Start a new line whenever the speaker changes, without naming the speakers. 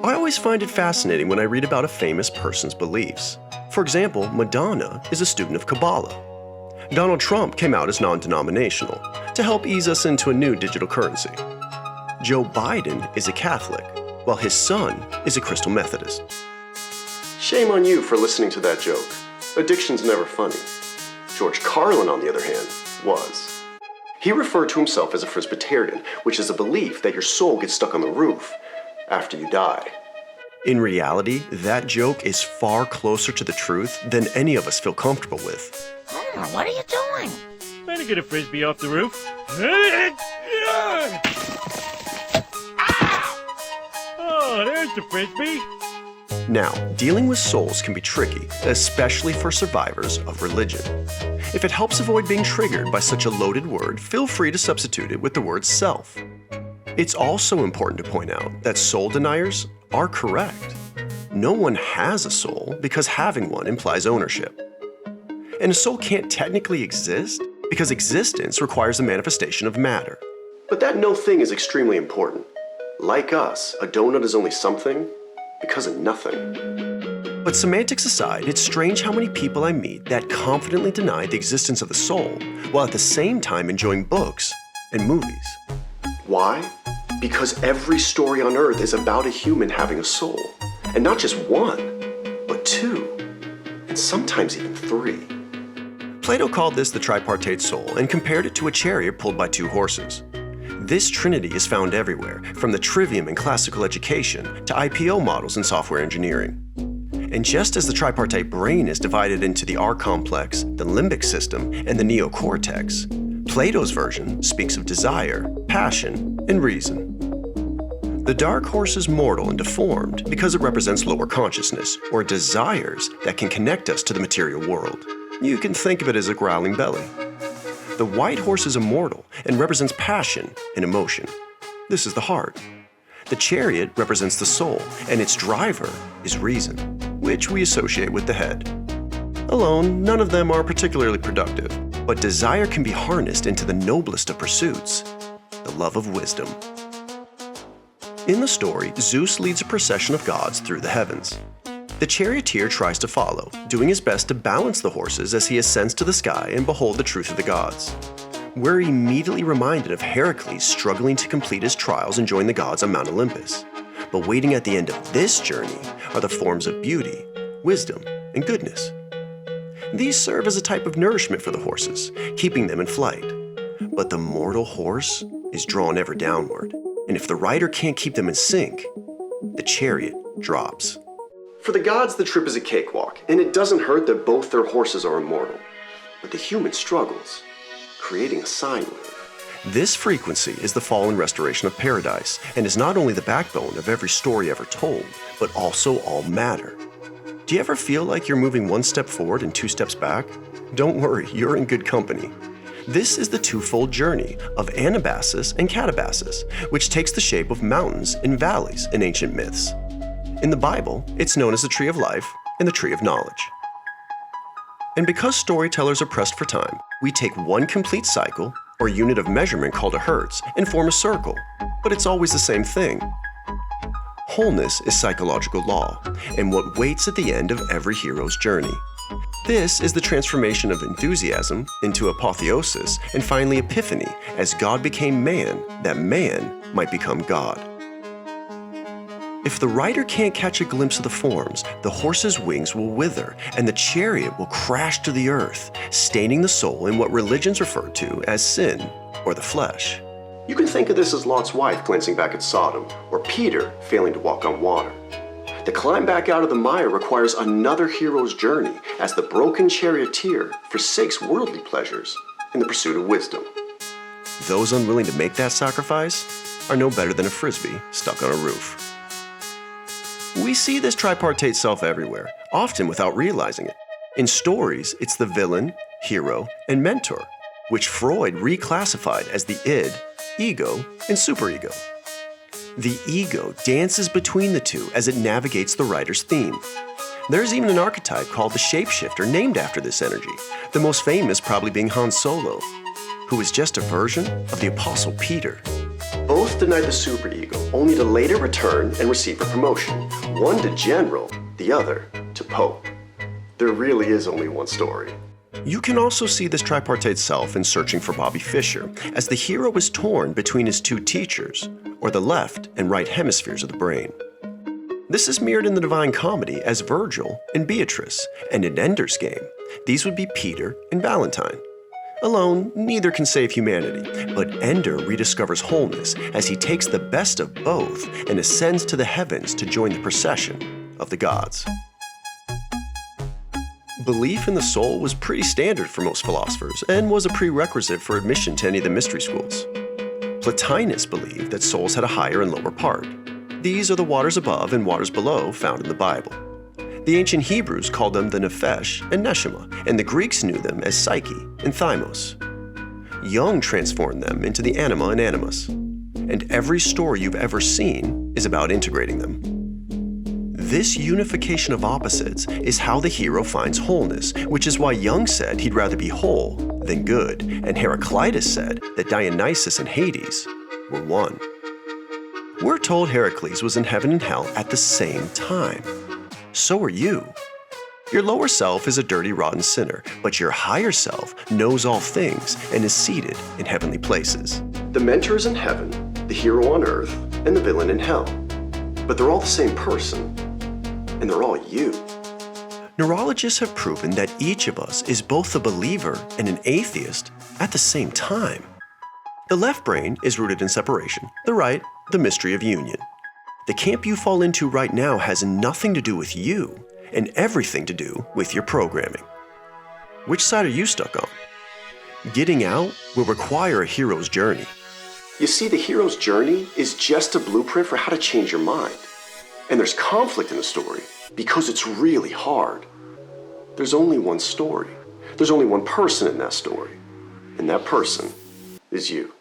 I always find it fascinating when I read about a famous person's beliefs. For example, Madonna is a student of Kabbalah. Donald Trump came out as non-denominational to help ease us into a new digital currency. Joe Biden is a Catholic, while his son is a Crystal Methodist. Shame on you for listening to that joke. Addiction's never funny. George Carlin, on the other hand, was. He referred to himself as a Presbyterian, which is a belief that your soul gets stuck on the roof after you die. In reality, that joke is far closer to the truth than any of us feel comfortable with.
What are you doing?
Trying to get a frisbee off the roof. Oh, there's the frisbee.
Now, dealing with souls can be tricky, especially for survivors of religion. If it helps avoid being triggered by such a loaded word, feel free to substitute it with the word self. It's also important to point out that soul deniers are correct. No one has a soul because having one implies ownership. And a soul can't technically exist because existence requires a manifestation of matter. But that no thing is extremely important. Like us, a donut is only something because of nothing. But semantics aside, it's strange how many people I meet that confidently deny the existence of the soul while at the same time enjoying books and movies. Why? Because every story on Earth is about a human having a soul. And not just one, but two, and sometimes even three. Plato called this the tripartite soul and compared it to a chariot pulled by two horses. This trinity is found everywhere, from the trivium in classical education to IPO models in software engineering. And just as the tripartite brain is divided into the R-complex, the limbic system, and the neocortex, Plato's version speaks of desire, passion, and reason. The dark horse is mortal and deformed because it represents lower consciousness, or desires that can connect us to the material world. You can think of it as a growling belly. The white horse is immortal and represents passion and emotion. This is the heart. The chariot represents the soul, and its driver is reason, which we associate with the head. Alone, none of them are particularly productive, but desire can be harnessed into the noblest of pursuits, the love of wisdom. In the story, Zeus leads a procession of gods through the heavens. The charioteer tries to follow, doing his best to balance the horses as he ascends to the sky and behold the truth of the gods. We're immediately reminded of Heracles struggling to complete his trials and join the gods on Mount Olympus. But waiting at the end of this journey are the forms of beauty, wisdom, and goodness. These serve as a type of nourishment for the horses, keeping them in flight. But the mortal horse is drawn ever downward, and if the rider can't keep them in sync, the chariot drops. For the gods, the trip is a cakewalk, and it doesn't hurt that both their horses are immortal. But the human struggles, creating a sine wave. This frequency is the fall and restoration of paradise, and is not only the backbone of every story ever told, but also all matter. Do you ever feel like you're moving one step forward and two steps back? Don't worry, you're in good company. This is the twofold journey of Anabasis and Catabasis, which takes the shape of mountains and valleys in ancient myths. In the Bible, it's known as the Tree of Life and the Tree of Knowledge. And because storytellers are pressed for time, we take one complete cycle, or unit of measurement called a hertz, and form a circle, but it's always the same thing. Wholeness is psychological law, and what waits at the end of every hero's journey. This is the transformation of enthusiasm into apotheosis, and finally epiphany, as God became man, that man might become God. If the rider can't catch a glimpse of the forms, the horse's wings will wither, and the chariot will crash to the earth, staining the soul in what religions refer to as sin, or the flesh. You can think of this as Lot's wife glancing back at Sodom, or Peter failing to walk on water. The climb back out of the mire requires another hero's journey, as the broken charioteer forsakes worldly pleasures in the pursuit of wisdom. Those unwilling to make that sacrifice are no better than a frisbee stuck on a roof. We see this tripartite self everywhere, often without realizing it. In stories, it's the villain, hero, and mentor, which Freud reclassified as the id, ego, and superego. The ego dances between the two as it navigates the writer's theme. There's even an archetype called the shapeshifter named after this energy, the most famous probably being Han Solo, who is just a version of the Apostle Peter. Both denied the superego, only to later return and receive a promotion. One to general, the other to pope. There really is only one story. You can also see this tripartite self in Searching for Bobby Fischer, as the hero is torn between his two teachers, or the left and right hemispheres of the brain. This is mirrored in the Divine Comedy as Virgil and Beatrice, and in Ender's Game, these would be Peter and Valentine. Alone, neither can save humanity, but Ender rediscovers wholeness as he takes the best of both and ascends to the heavens to join the procession of the gods. Belief in the soul was pretty standard for most philosophers and was a prerequisite for admission to any of the mystery schools. Plotinus believed that souls had a higher and lower part. These are the waters above and waters below found in the Bible. The ancient Hebrews called them the nephesh and neshama, and the Greeks knew them as psyche and thymos. Jung transformed them into the anima and animus. And every story you've ever seen is about integrating them. This unification of opposites is how the hero finds wholeness, which is why Jung said he'd rather be whole than good, and Heraclitus said that Dionysus and Hades were one. We're told Heracles was in heaven and hell at the same time. So are you. Your lower self is a dirty, rotten sinner, but your higher self knows all things and is seated in heavenly places. The mentor is in heaven, the hero on earth, and the villain in hell. But they're all the same person. And they're all you. Neurologists have proven that each of us is both a believer and an atheist at the same time. The left brain is rooted in separation, the right, the mystery of union. The camp you fall into right now has nothing to do with you and everything to do with your programming. Which side are you stuck on? Getting out will require a hero's journey. You see, the hero's journey is just a blueprint for how to change your mind. And there's conflict in the story because it's really hard. There's only one story. There's only one person in that story. And that person is you.